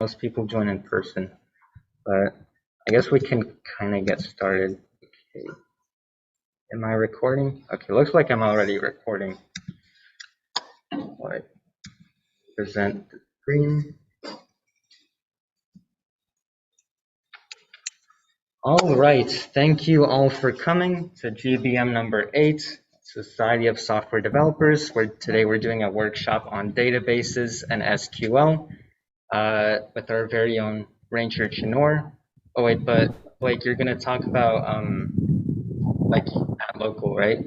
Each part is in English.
most people join in person, but I guess we can kind of get started. Okay. Am I recording? Okay, looks like I'm already recording. Like, present the screen. All right, thank you all for coming to GBM number 8, Society of Software Developers, where today we're doing a workshop on databases and SQL with our very own Ranger Chinor. Oh wait, but Blake, you're gonna talk about like at local, right?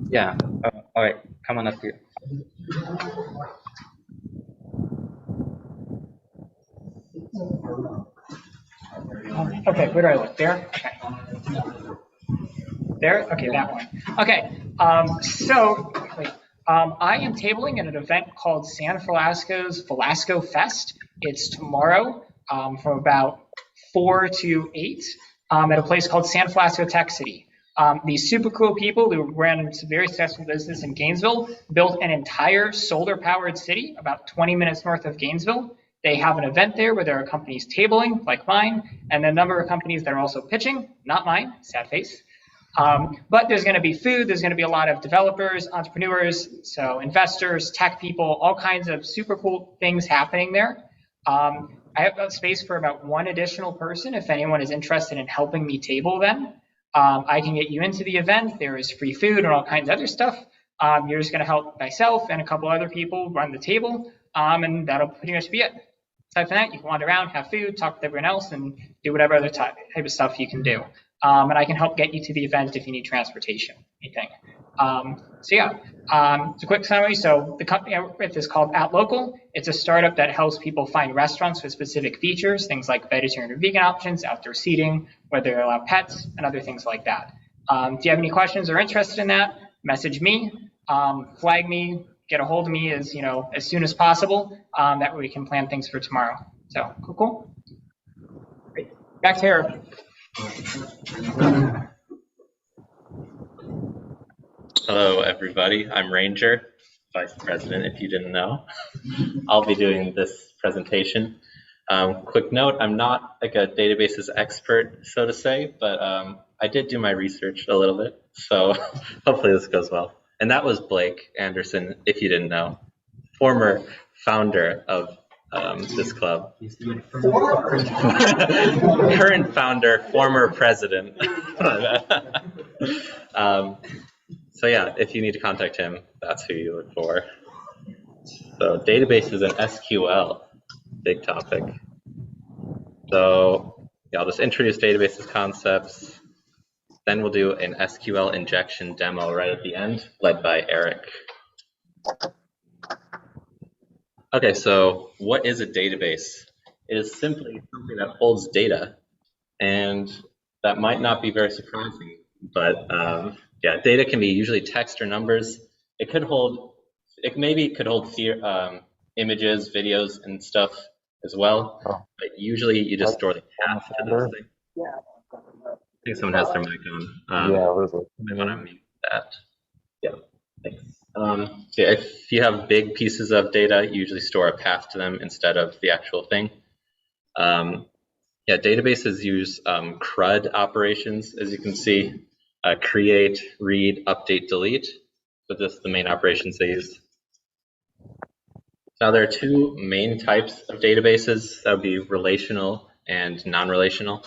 Yeah. All right, come on up here. Okay, where do I look? There? Okay. There? Okay, that one. Okay, I am tabling at an event called San Francisco's Velasco Fest. It's tomorrow from about 4 to 8 at a place called San Francisco Tech City. These super cool people who ran a very successful business in Gainesville built an entire solar-powered city about 20 minutes north of Gainesville. They have an event there where there are companies tabling, like mine, and a number of companies that are also pitching, not mine, sad face. But there's going to be food, there's going to be a lot of developers, entrepreneurs, so investors, tech people, all kinds of super cool things happening there. I have got space for about one additional person if anyone is interested in helping me table them. I can get you into the event. There is free food and all kinds of other stuff. You're just going to help myself and a couple other people run the table, and that'll pretty much be it. Aside from that, you can wander around, have food, talk with everyone else, and do whatever other type of stuff you can do. And I can help get you to the event if you need transportation, anything. It's a quick summary. So the company I work with is called @Local. It's a startup that helps people find restaurants with specific features, things like vegetarian or vegan options, outdoor seating, whether they allow pets, and other things like that. If you have any questions or interested in that, message me, flag me, get a hold of me as soon as possible. That way we can plan things for tomorrow. So cool. Great. Back to Eric. Hello, everybody. I'm Ranger, Vice President, if you didn't know. I'll be doing this presentation. Quick note, I'm not like a databases expert, so to say, but I did do my research a little bit, so hopefully this goes well. And that was Blake Anderson, if you didn't know, former founder of this club. Current founder, former president. So yeah, if you need to contact him, that's who you look for. So databases and SQL, big topic. So yeah, I'll just introduce databases concepts. Then we'll do an SQL injection demo right at the end, led by Eric. Okay, so what is a database? It is simply something that holds data, and that might not be very surprising, but yeah, data can be usually text or numbers. It could hold, maybe could hold images, videos, and stuff as well. But usually you just store the path to this thing. Yeah. I think someone has their mic on. Yeah, what is it? I want to mute that. Yeah, thanks. So yeah, if you have big pieces of data, you usually store a path to them instead of the actual thing. Yeah, databases use CRUD operations, as you can see. Create, read, update, delete. So this is the main operations they use. Now there are two main types of databases. That would be relational and non-relational.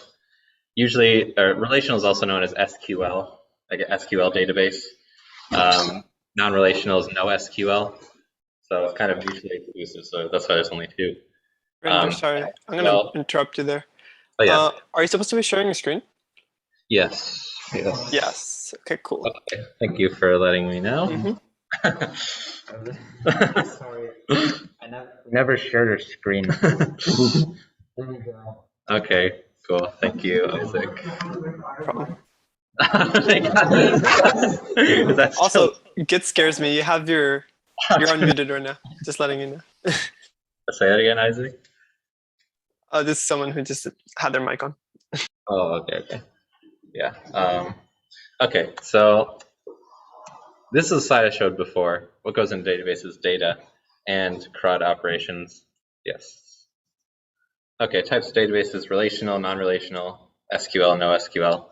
Usually, relational is also known as SQL, like an SQL database. Non-relational is no SQL. So it's kind of mutually exclusive. So that's why there's only two. Ranger, sorry, I'm going to interrupt you there. Oh, yeah. Are you supposed to be sharing your screen? Yes. Yes. Yes. Okay, cool. Okay. Thank you for letting me know. Sorry, I never shared a screen. There we go. Okay, cool. Thank you, Isaac. Also, Git scares me. You're unmuted right now. Just letting you know. Say that again, Isaac. This is someone who just had their mic on. Oh, okay. Yeah. Okay, so this is a slide I showed before. What goes into databases? Data and CRUD operations. Yes. Okay, types of databases: relational, non-relational, SQL, no SQL.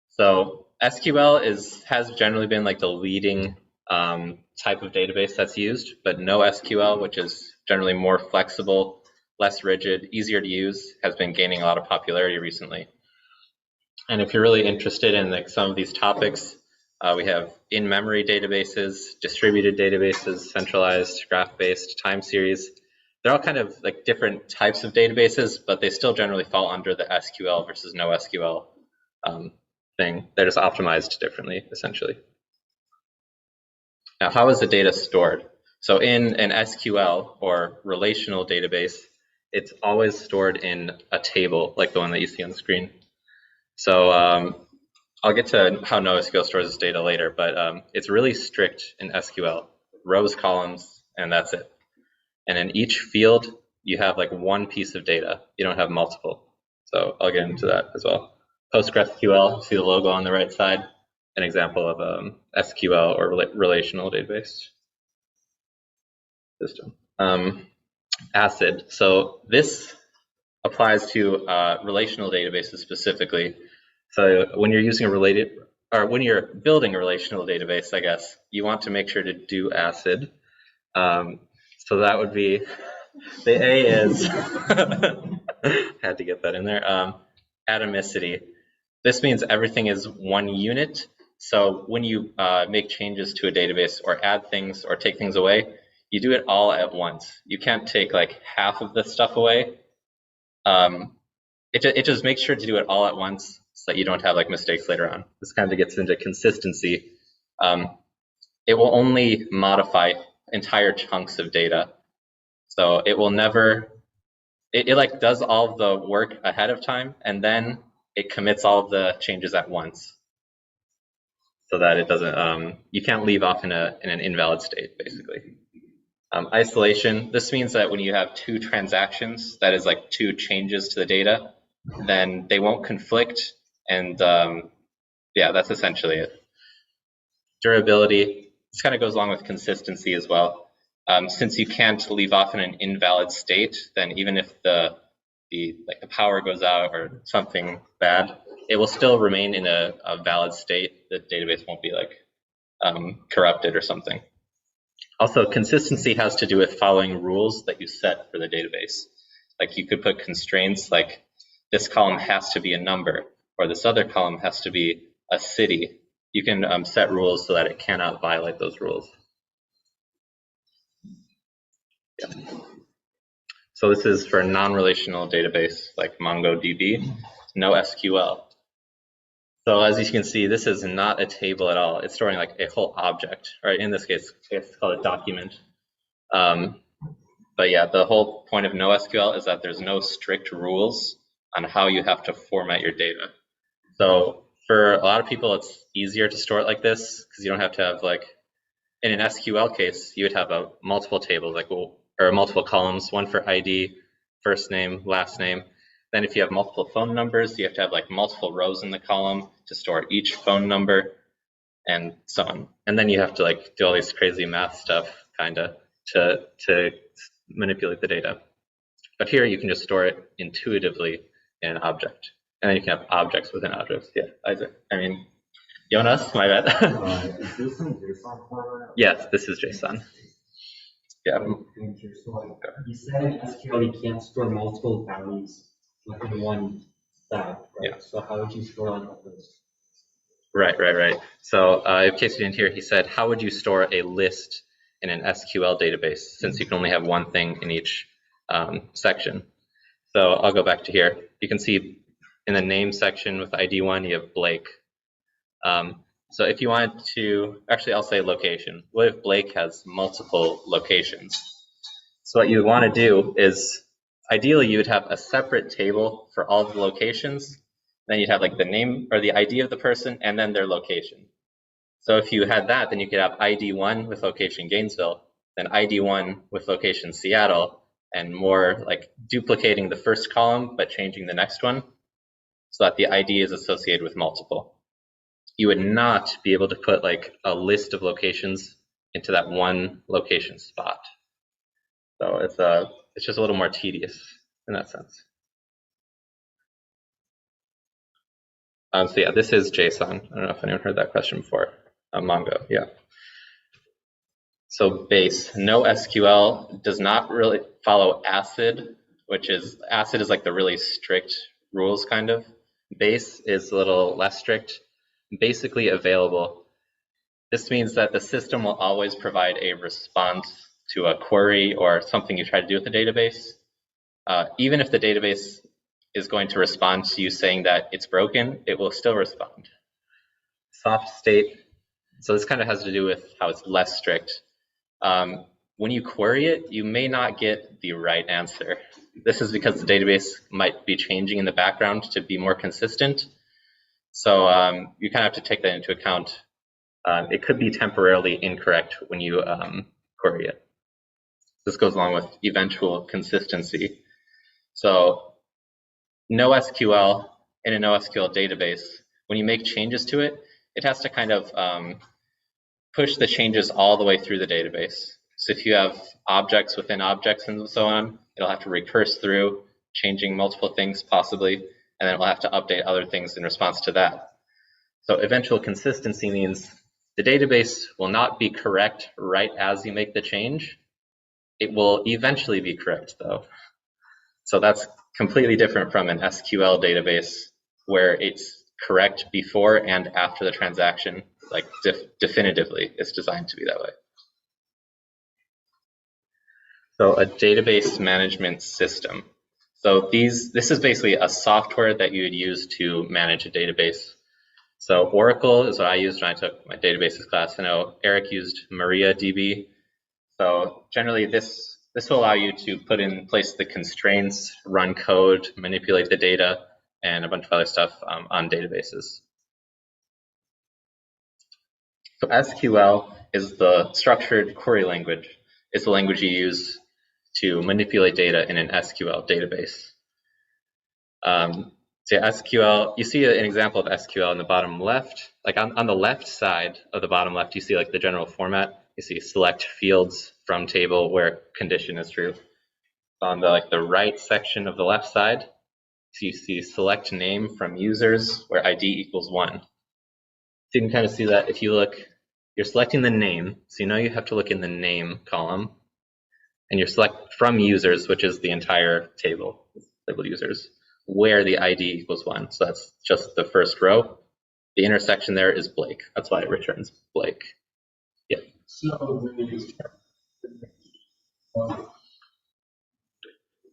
So SQL has generally been like the leading type of database that's used, but NoSQL, which is generally more flexible, less rigid, easier to use, has been gaining a lot of popularity recently. And if you're really interested in like some of these topics, we have in-memory databases, distributed databases, centralized, graph-based, time series. They're all kind of like different types of databases, but they still generally fall under the SQL versus NoSQL thing. They're just optimized differently, essentially. Now, how is the data stored? So in an SQL or relational database, it's always stored in a table like the one that you see on the screen. So I'll get to how NoSQL stores its data later, but it's really strict in SQL. Rows, columns, and that's it. And in each field, you have like one piece of data. You don't have multiple. So I'll get into that as well. PostgreSQL, see the logo on the right side, an example of SQL or relational database system. ACID. So this applies to relational databases specifically. So when you're using when you're building a relational database, I guess, you want to make sure to do ACID. So that would be, the A is, had to get that in there, Atomicity. This means everything is one unit. So when you make changes to a database or add things or take things away, you do it all at once. You can't take like half of the stuff away. It just makes sure to do it all at once so that you don't have like mistakes later on. This kind of gets into consistency. It will only modify entire chunks of data. So it will never, it like does all the work ahead of time and then it commits all of the changes at once. So that it doesn't, you can't leave off in an invalid state, basically. Isolation, this means that when you have two transactions, that is like two changes to the data, then they won't conflict, and yeah, that's essentially it. Durability, this kind of goes along with consistency as well. Since you can't leave off in an invalid state, then even if the power goes out or something bad, it will still remain in a valid state. The database won't be like corrupted or something. Also, consistency has to do with following rules that you set for the database. Like you could put constraints like this column has to be a number, or this other column has to be a city. You can set rules so that it cannot violate those rules. Yeah. So this is for a non-relational database like MongoDB, no SQL. So as you can see, this is not a table at all. It's storing like a whole object, right? In this case, it's called a document. But yeah, the whole point of NoSQL is that there's no strict rules on how you have to format your data. So for a lot of people, it's easier to store it like this because you don't have to have like, in an SQL case, you would have multiple tables, like or multiple columns, one for ID, first name, last name. Then if you have multiple phone numbers, you have to have like multiple rows in the column to store each phone number and so on. And then you have to like do all these crazy math stuff kind of to manipulate the data. But here you can just store it intuitively in an object. And then you can have objects within objects. Yeah, Isaac. I mean, Jonas, my bad. Is this in JSON format? Yes, this is JSON. Yeah. You said in SQL you can't store multiple values within one stack, right? Yeah. So how would you store like a list? Right. So in case you didn't hear, he said, how would you store a list in an SQL database since you can only have one thing in each section? So I'll go back to here. You can see in the name section with ID1, you have Blake. So if you wanted to, actually I'll say location. What if Blake has multiple locations? So what you would want to do is, ideally you would have a separate table for all of the locations. Then you'd have like the name or the ID of the person and then their location. So if you had that, then you could have ID1 with location Gainesville, then ID1 with location Seattle, and more like duplicating the first column but changing the next one so that the ID is associated with multiple. You would not be able to put like a list of locations into that one location spot. So it's just a little more tedious in that sense. So yeah, this is JSON. I don't know if anyone heard that question before. Mongo, yeah. So base, NoSQL does not really follow ACID, which is, ACID is like the really strict rules kind of. Base is a little less strict, basically available. This means that the system will always provide a response to a query or something you try to do with the database. Even if the database is going to respond to you saying that it's broken, it will still respond. Soft state, so this kind of has to do with how it's less strict. When you query it, you may not get the right answer. This is because the database might be changing in the background to be more consistent. So you kind of have to take that into account. It could be temporarily incorrect when you query it. This goes along with eventual consistency. So NoSQL in a NoSQL database, when you make changes to it, it has to kind of push the changes all the way through the database. So if you have objects within objects and so on, it'll have to recurse through, changing multiple things possibly, and then it will have to update other things in response to that. So eventual consistency means the database will not be correct right as you make the change. It will eventually be correct though. So that's completely different from an SQL database where it's correct before and after the transaction, like definitively. It's designed to be that way. So a database management system. So this is basically a software that you would use to manage a database. So Oracle is what I used when I took my databases class. I know Eric used MariaDB. So generally this will allow you to put in place the constraints, run code, manipulate the data, and a bunch of other stuff on databases. So SQL is the structured query language. It's the language you use to manipulate data in an SQL database. So SQL, you see an example of SQL in the bottom left. Like on the left side of the bottom left, you see like the general format. You see select fields from table where condition is true. On the right section of the left side, you see select name from users where ID equals 1. So you can kind of see that if you look, you're selecting the name, so you know you have to look in the name column, and you're select from users, which is the entire table, labeled users, where the ID equals 1. So that's just the first row. The intersection there is Blake. That's why it returns Blake. Yeah. So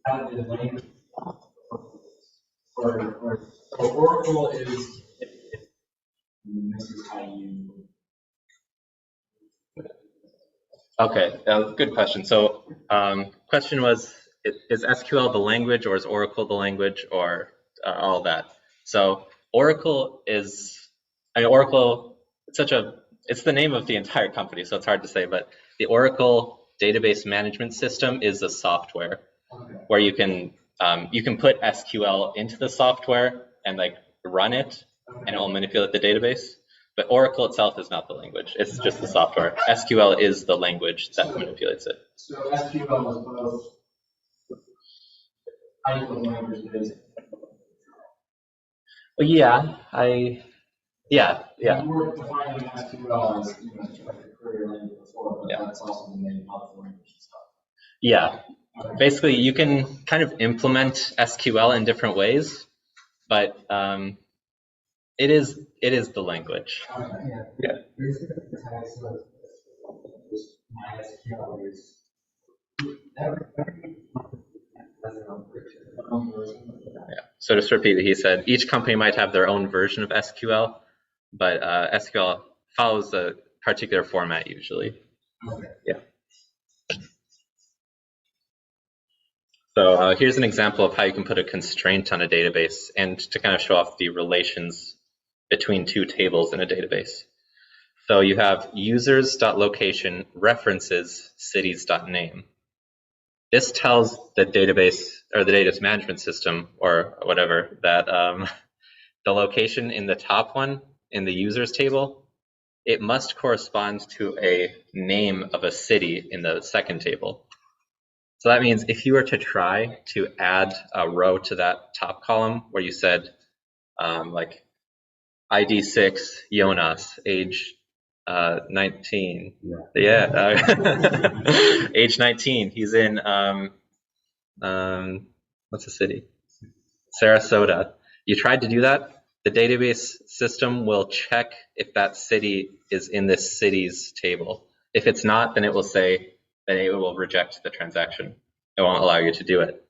how the language or Oracle is this is how you. Okay, good question. So question was, is SQL the language or is Oracle the language or all that? So Oracle is, Oracle, it's the name of the entire company, so it's hard to say, but the Oracle database management system is a software where you can put SQL into the software and like run it and it will manipulate the database. But Oracle itself is not the language. It's just the software. SQL is the language that manipulates it. So SQL is both type of language that is. Well, yeah. You were defining SQL as like a query language before, but that's also the name of the language and stuff. Yeah. Okay. Basically, you can kind of implement SQL in different ways, but it is the language. Yeah. Yeah. So just to repeat what he said, each company might have their own version of SQL, but SQL follows a particular format usually. Yeah. So here's an example of how you can put a constraint on a database and to kind of show off the relations between two tables in a database. So you have users.location references cities.name. This tells the database or the database management system or whatever that the location in the top one in the users table, it must correspond to a name of a city in the second table. So that means if you were to try to add a row to that top column where you said like ID 6, Jonas, age 19. Yeah, age 19. He's in what's the city? Sarasota. You tried to do that. The database system will check if that city is in this city's table. If it's not, then it will say that it will reject the transaction. It won't allow you to do it.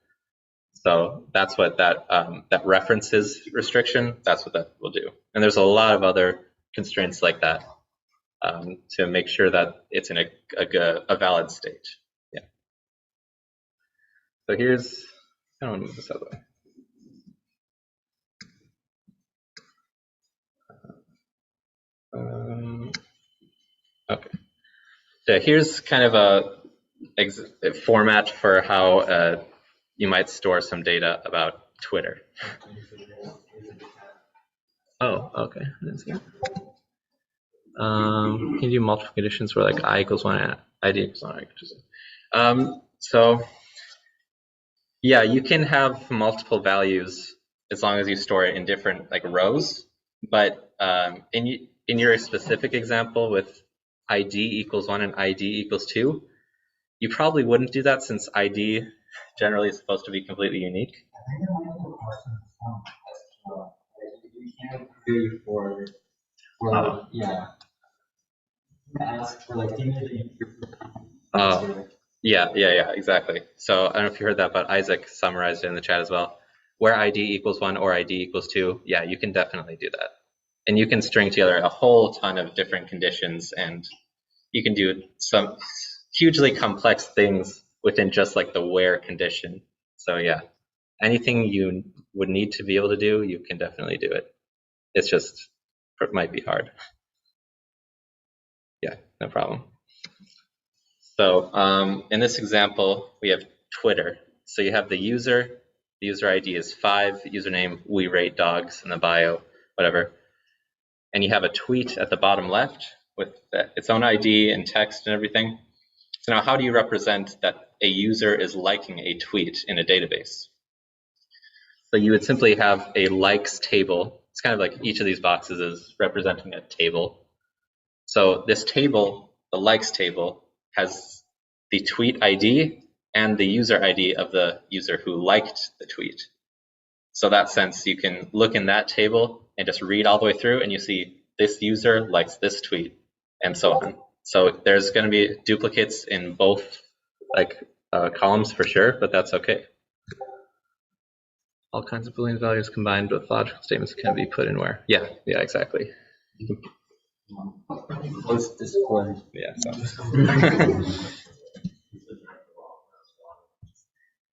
So that's what that references restriction, that's what that will do. And there's a lot of other constraints like that to make sure that it's in a valid state. Yeah. So here's, I don't want to move this out of the way. Okay. So here's kind of a format for how you might store some data about Twitter. Oh, okay. Can you do multiple conditions where like I equals 1 and ID equals 1? So yeah, you can have multiple values as long as you store it in different like rows. But in your specific example with ID equals 1 and ID equals 2, you probably wouldn't do that since ID generally is supposed to be completely unique. You can't do for yeah. Ask for like Yeah, exactly. So I don't know if you heard that, but Isaac summarized it in the chat as well. Where ID equals 1 or ID equals 2, yeah, you can definitely do that. And you can string together a whole ton of different conditions, and you can do some hugely complex things within just like the where condition. So yeah, anything you would need to be able to do, you can definitely do it. It's just, it might be hard. Yeah, no problem. So in this example, we have Twitter. So you have the user ID is 5, username, we rate dogs in the bio, whatever. And you have a tweet at the bottom left with its own ID and text and everything. So now how do you represent that a user is liking a tweet in a database? So you would simply have a likes table. It's kind of like each of these boxes is representing a table. So this table, the likes table, has the tweet ID and the user ID of the user who liked the tweet. So that sense, you can look in that table and just read all the way through, and you see this user likes this tweet, and so on. So there's going to be duplicates in both like columns for sure, but that's okay. All kinds of Boolean values combined with logical statements can be put in where? Yeah, exactly. Post Discord. Yeah. So.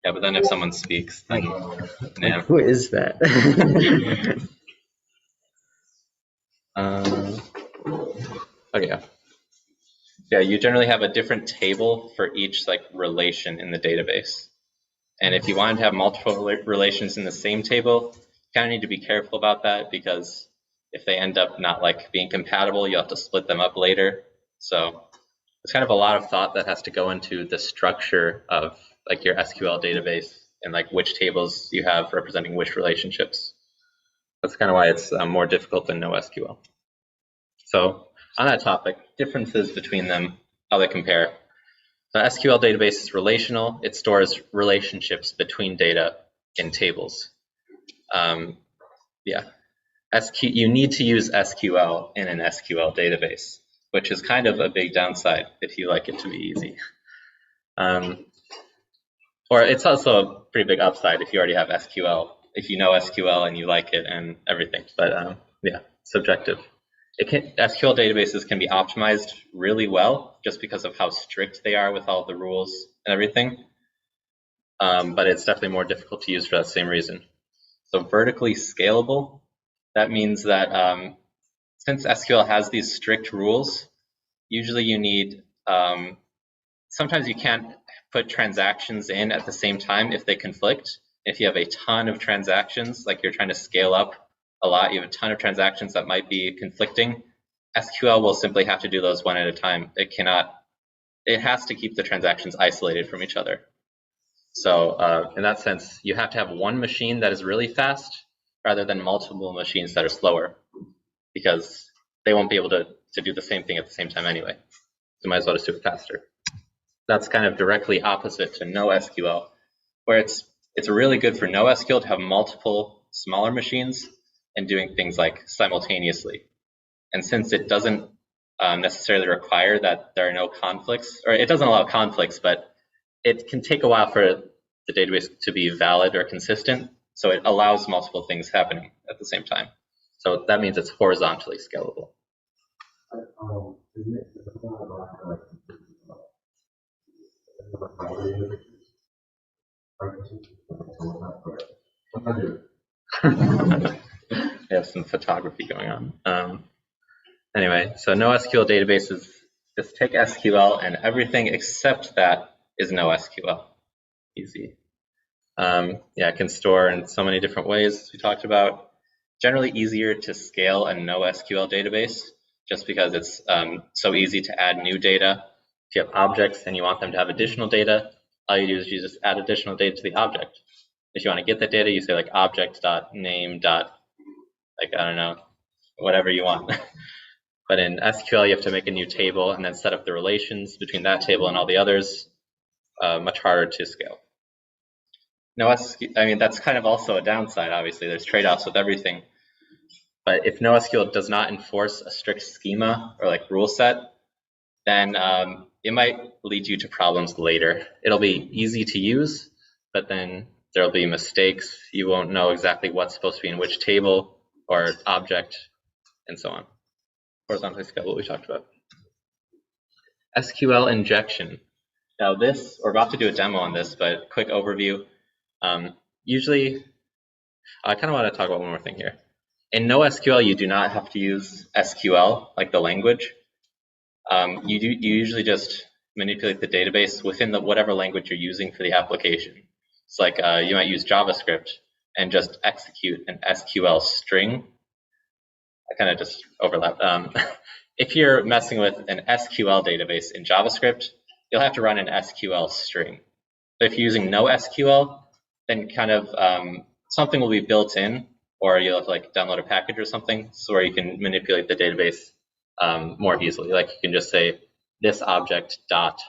Yeah, but then if someone speaks, then yeah. Who is that? Okay. Yeah, you generally have a different table for each like relation in the database. And if you want to have multiple relations in the same table, you kind of need to be careful about that, because if they end up not like being compatible, you'll have to split them up later. So it's kind of a lot of thought that has to go into the structure of like your SQL database and like which tables you have representing which relationships. That's kind of why it's more difficult than NoSQL. So on that topic, differences between them, how they compare. The SQL database is relational. It stores relationships between data in tables. Yeah, you need to use SQL in an SQL database, which is kind of a big downside if you like it to be easy. Or it's also a pretty big upside if you already have SQL, if you know SQL and you like it and everything. But yeah, subjective. SQL databases can be optimized really well just because of how strict they are with all the rules and everything. But it's definitely more difficult to use for that same reason. So vertically scalable, that means that since SQL has these strict rules, usually you need, sometimes you can't put transactions in at the same time if they conflict. If you have a ton of transactions, like you're trying to scale up a lot, you have a ton of transactions that might be conflicting, SQL will simply have to do those one at a time. It has to keep the transactions isolated from each other. So in that sense, you have to have one machine that is really fast rather than multiple machines that are slower. because they won't be able to do the same thing at the same time anyway. So might as well just do it faster. That's kind of directly opposite to NoSQL, where it's really good for NoSQL to have multiple smaller machines and doing things like simultaneously. And since it doesn't necessarily require that there are no conflicts, or it doesn't allow conflicts, but it can take a while for the database to be valid or consistent. So it allows multiple things happening at the same time. So that means it's horizontally scalable. We have some photography going on. Anyway, so NoSQL databases just take SQL, and everything except that is NoSQL. Easy. Yeah, it can store in so many different ways, as we talked about. Generally easier to scale a NoSQL database, just because it's so easy to add new data. If you have objects and you want them to have additional data, all you do is you just add additional data to the object. If you want to get that data, you say like object.name. Like, I don't know, whatever you want. But in SQL, you have to make a new table and then set up the relations between that table and all the others. Much harder to scale. I mean, that's kind of also a downside, obviously. There's trade-offs with everything. But if NoSQL does not enforce a strict schema or like rule set, then it might lead you to problems later. It'll be easy to use, but then there'll be mistakes. You won't know exactly what's supposed to be in which table or object, and so on. Horizontally scalable, we talked about. Sql injection. Now this, we're about to do a demo on this, but quick overview. Usually, I kind of want to talk about one more thing here. In NoSQL, you do not have to use SQL, like the language. You usually just manipulate the database within whatever language you're using for the application. It's like you might use JavaScript and just execute an SQL string. I kind of just overlap. If you're messing with an SQL database in JavaScript, you'll have to run an SQL string. But if you're using NoSQL, then kind of something will be built in, or you'll have to like download a package or something, so where you can manipulate the database more easily. Like you can just say this object dot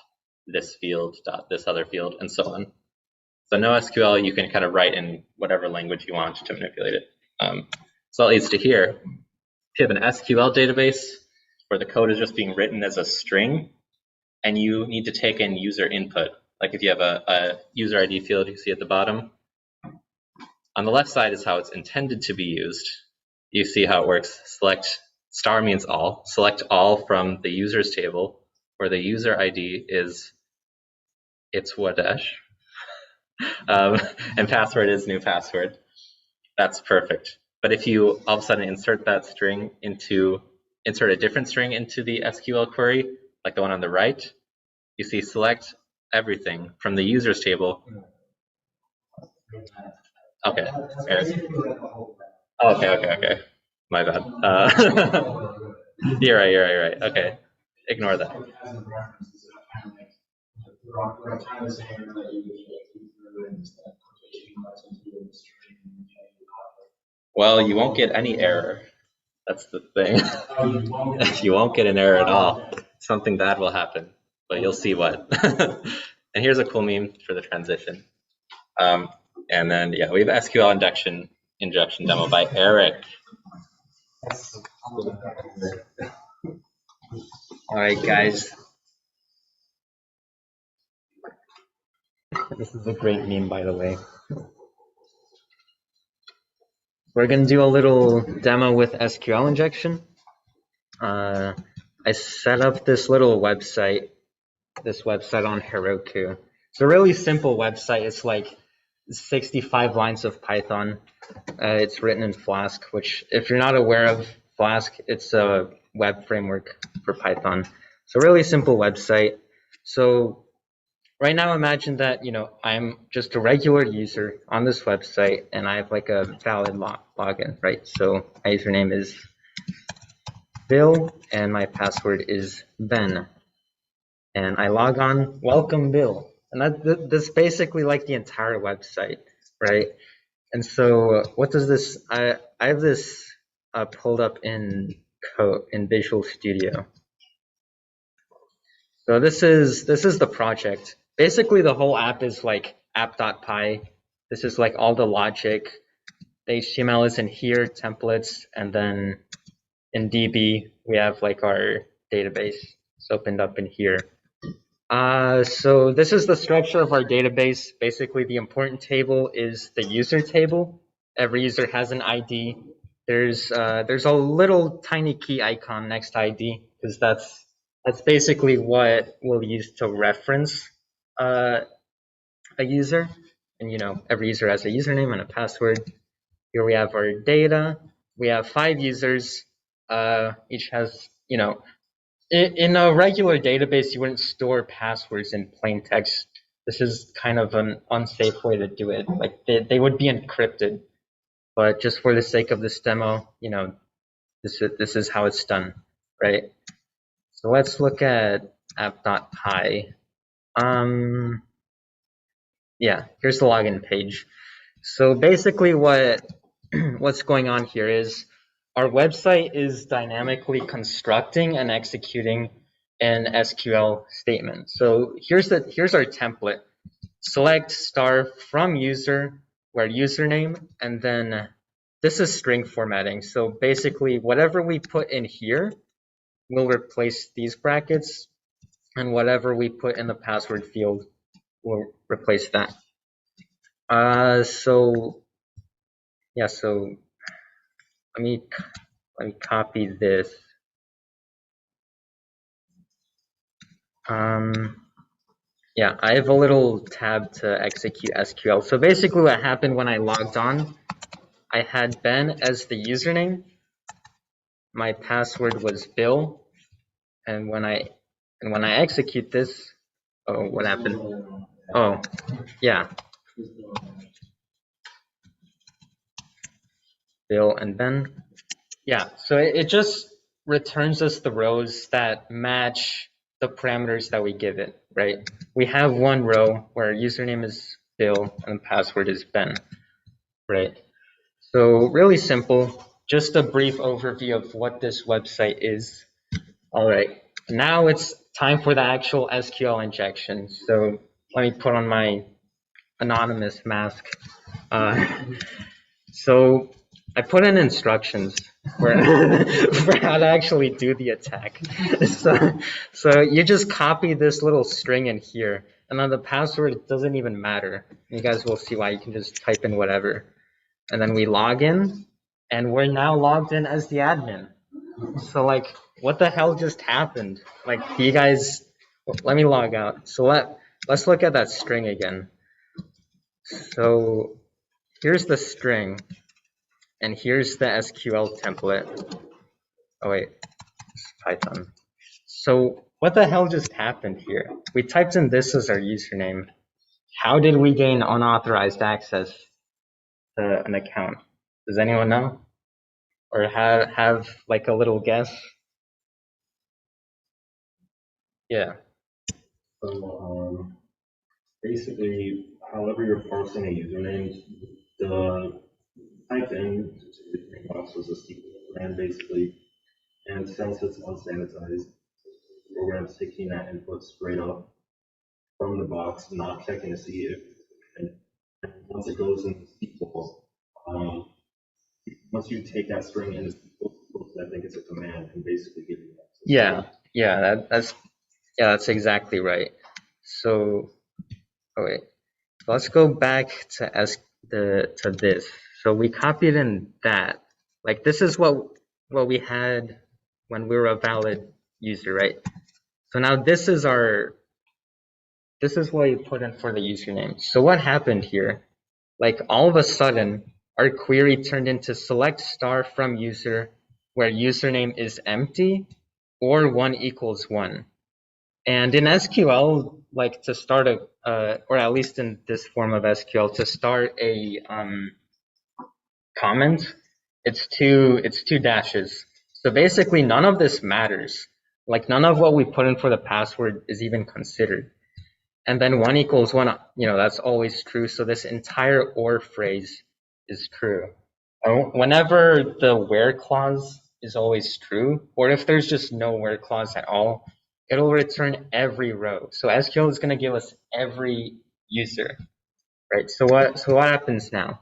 this field dot this other field, and so on. So NoSQL, you can kind of write in whatever language you want to manipulate it. So that leads to here. If you have an SQL database where the code is just being written as a string, and you need to take in user input, like if you have a user ID field you see at the bottom, on the left side is how it's intended to be used. You see how it works. Select star means all. Select all from the users table, where the user ID is it's Wadesh, and password is new password. That's perfect. But if you all of a sudden insert a different string into the SQL query, like the one on the right, you see select everything from the users table. Okay. Okay. My bad. You're right. Okay. Ignore that. Well, you won't get any error. That's the thing. You won't get an error at all. Something bad will happen, but you'll see what. And here's a cool meme for the transition. And then, yeah, we have SQL injection demo by Eric. All right, guys. This is a great meme, by the way. We're going to do a little demo with SQL injection. I set up this little website, on Heroku. It's a really simple website. It's like 65 lines of Python. It's written in Flask, which if you're not aware of Flask, it's a web framework for Python. It's a really simple website. So right now, imagine that, I'm just a regular user on this website and I have like a valid login, right? So my username is Bill and my password is Ben. And I log on, welcome Bill. And that's basically like the entire website, right? And so what does this, I have this pulled up in Visual Studio. So this is the project. Basically, the whole app is like app.py. This is like all the logic. The HTML is in here, templates, and then in DB we have like our database. It's opened up in here. So this is the structure of our database. Basically, the important table is the user table. Every user has an ID. There's a little tiny key icon next to ID because that's basically what we'll use to reference a user. And every user has a username and a password. Here we have our data. We have 5 users. Each has in a regular database, you wouldn't store passwords in plain text. This is kind of an unsafe way to do it. Like they would be encrypted, but just for the sake of this demo, this is how it's done, right? So let's look at app.py. Yeah, here's the login page. So basically what's going on here is our website is dynamically constructing and executing an SQL statement. So here's our template. Select star from user, where username, and then this is string formatting. So basically whatever we put in here will replace these brackets, and whatever we put in the password field will replace that. So let me copy this. Yeah, I have a little tab to execute SQL. So basically what happened when I logged on, I had Ben as the username. My password was Bill. And when I execute this, oh, what happened? Oh, yeah. Bill and Ben. Yeah, so it just returns us the rows that match the parameters that we give it, right? We have one row where username is Bill and the password is Ben, right? So really simple, just a brief overview of what this website is. All right, now it's time for the actual SQL injection. So let me put on my anonymous mask. So I put in instructions for how to actually do the attack. So you just copy this little string in here, and then the password doesn't even matter. You guys will see why. You can just type in whatever. And then we log in, and we're now logged in as the admin. So like, what the hell just happened? Like, you guys, let me log out. So let's look at that string again. So here's the string, and here's the SQL template. Oh wait, it's Python. So what the hell just happened here? We typed in this as our username. How did we gain unauthorized access to an account? Does anyone know? Or have like a little guess? Yeah. So basically, however you're parsing a username, the type in the box was a SQL command basically, and since it's unsanitized, the program's taking that input straight up from the box, not checking to see if, and once it goes into SQL, once you take that string into SQL, I think it's a command and basically give you access. Yeah, that's exactly right. So, oh wait, let's go back to this. So we copied in that. Like this is what we had when we were a valid user, right? So now this is what you put in for the username. So what happened here? Like all of a sudden, our query turned into select star from user where username is empty or 1 equals 1. And in SQL, like to start or at least in this form of SQL, to start a comment, it's two dashes. So basically none of this matters. Like none of what we put in for the password is even considered. And then 1 equals 1, that's always true. So this entire OR phrase is true. Whenever the where clause is always true, or if there's just no where clause at all, it'll return every row. So SQL is going to give us every user, right? So what happens now?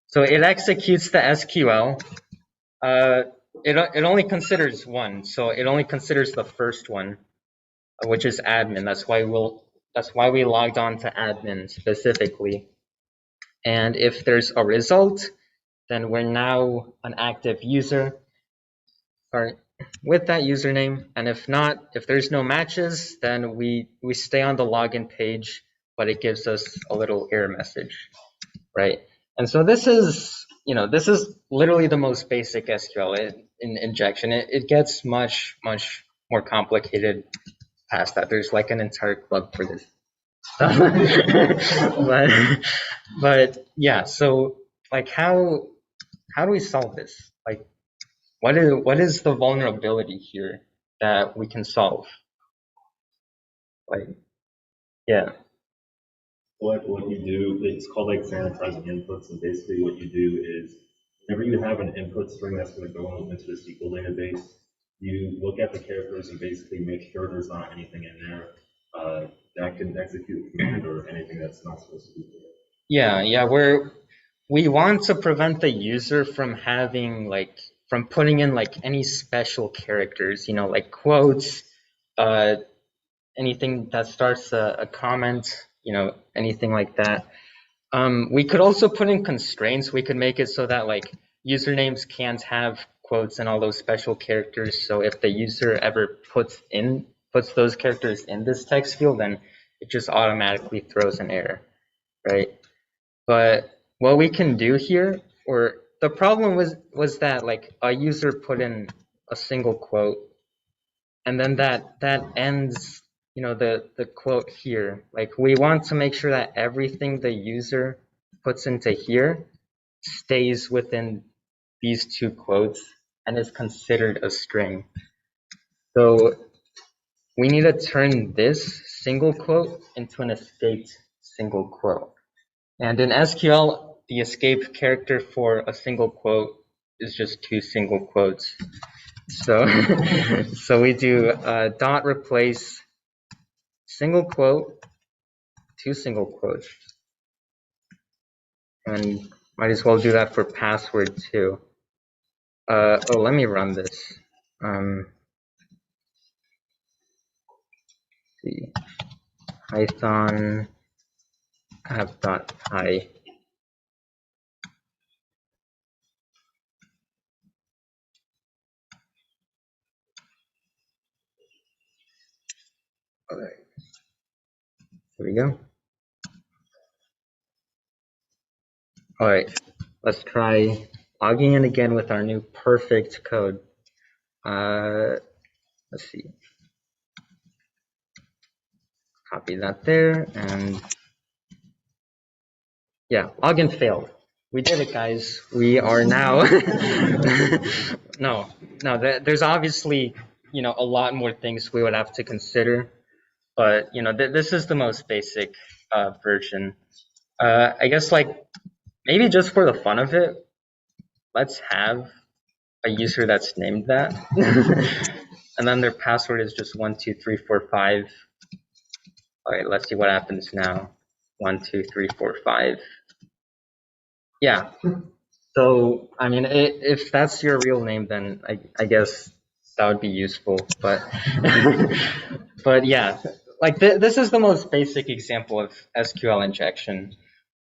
So it executes the SQL. It only considers one, so it only considers the first one, which is admin. That's why we logged on to admin specifically. And if there's a result, then we're now an active user with that username. And if not, if there's no matches, then we stay on the login page, but it gives us a little error message, right? And so this is literally the most basic SQL in injection. It gets much more complicated past that. There's like an entire club for this. but yeah, so like how do we solve this? Like what is the vulnerability here that we can solve? Like yeah. What you do, it's called like sanitizing inputs, and basically what you do is whenever you have an input string that's going to go into the SQL database, you look at the characters and basically make sure there's not anything in there that can execute a command or anything that's not supposed to be there. Yeah, we want to prevent the user from from putting in like any special characters, like quotes, anything that starts a comment, anything like that. We could also put in constraints. We could make it so that like usernames can't have quotes and all those special characters. So if the user ever puts those characters in this text field, then it just automatically throws an error, right? But what we can do here, or the problem was that like a user put in a single quote, and then that ends, the quote here. Like we want to make sure that everything the user puts into here stays within these two quotes and is considered a string. So we need to turn this single quote into an escaped single quote. And in SQL, the escape character for a single quote is just two single quotes. So, so we do dot replace single quote, two single quotes. And might as well do that for password too. Let me run this. See, Python app.py. All right, here we go. All right, let's try logging in again with our new perfect code. Let's see. Copy that there, and yeah, login failed. We did it, guys. We are now. no, there's obviously, a lot more things we would have to consider, but this is the most basic version. I guess like maybe just for the fun of it, let's have a user that's named that, and then their password is just 12345. All right, let's see what happens now. 12345. Yeah. So I mean, if that's your real name, then I guess that would be useful. But but yeah, like this is the most basic example of SQL injection.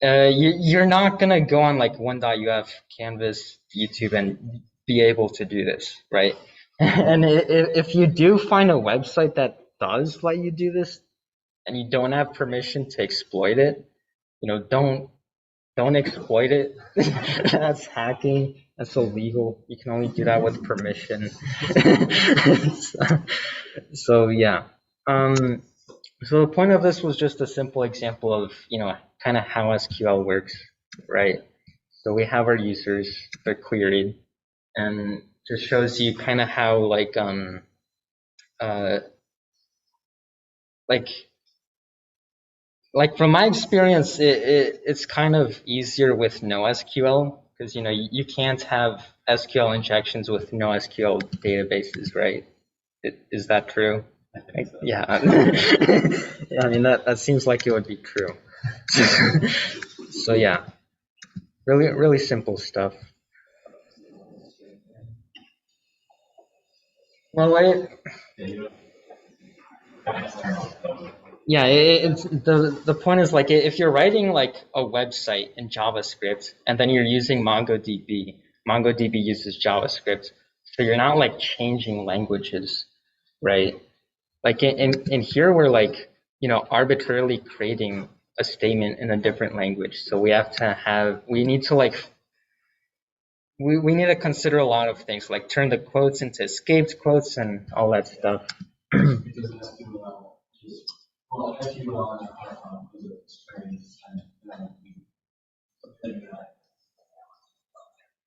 You're not gonna go on like 1.uf, Canvas, YouTube, and be able to do this, right? And if you do find a website that does let you do this, and you don't have permission to exploit it, don't exploit it. That's hacking. That's illegal. You can only do that with permission. so yeah. So the point of this was just a simple example of kind of how SQL works, right? So we have our users, they're queried, and just shows you kind of how like like from my experience, it's kind of easier with NoSQL because you can't have SQL injections with NoSQL databases, right? Is that true? Yeah. I mean that seems like it would be true. So yeah, really simple stuff. Well, yeah, it's the point is like if you're writing like a website in JavaScript and then you're using MongoDB uses JavaScript, so you're not like changing languages, right? Like in here we're like arbitrarily creating a statement in a different language, so we need to like we need to consider a lot of things, like turn the quotes into escaped quotes and all that stuff.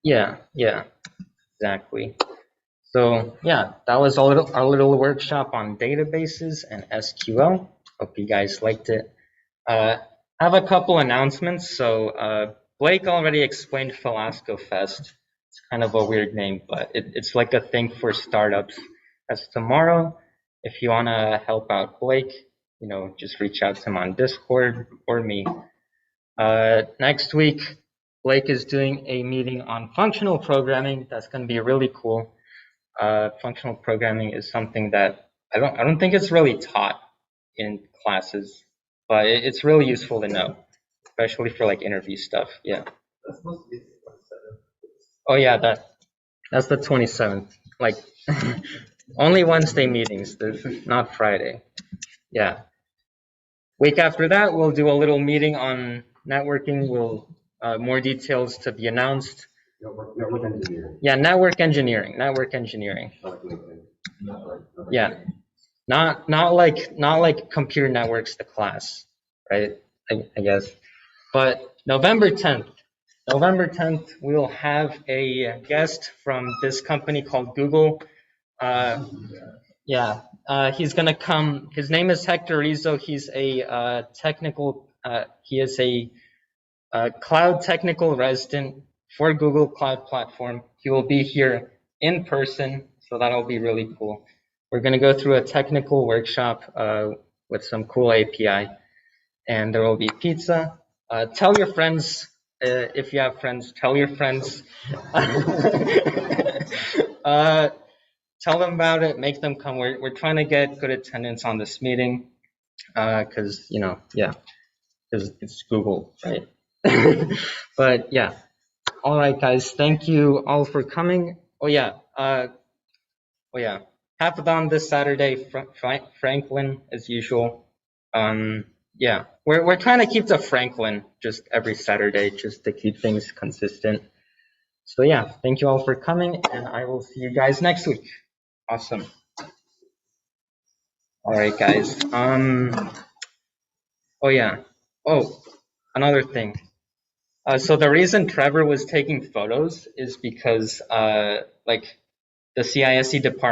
Yeah, exactly. So yeah, that was our little workshop on databases and SQL. Hope you guys liked it. I have a couple announcements. So Blake already explained Falasco Fest. It's kind of a weird name, but it's like a thing for startups. That's tomorrow. If you want to help out Blake, just reach out to him on Discord or me. Next week, Blake is doing a meeting on functional programming. That's going to be really cool. Functional programming is something that I don't think it's really taught in classes, but it's really useful to know, especially for like interview stuff. Yeah. Oh yeah, that's the 27th. Like only Wednesday meetings. There's not Friday. Yeah. Week after that, we'll do a little meeting on networking. We'll more details to be announced. Network engineering. Yeah, network engineering. Yeah. Not like computer networks, the class, right? I guess. But November 10th, we will have a guest from this company called Google. He's gonna come. His name is Hector Rizzo. He's a technical. He is a cloud technical resident for Google Cloud Platform. He will be here in person, so that'll be really cool. We're going to go through a technical workshop with some cool API, and there will be pizza. Tell your friends, if you have friends, tell your friends. Tell them about it, make them come. We're trying to get good attendance on this meeting because, because it's Google, right? But yeah. All right, guys. Thank you all for coming. Oh yeah. Hackathon this Saturday, Franklin as usual. Yeah, we're trying to keep the Franklin just every Saturday, just to keep things consistent. So yeah, thank you all for coming, and I will see you guys next week. Awesome. All right, guys. Oh yeah. Oh, another thing. So the reason Trevor was taking photos is because like the CISE department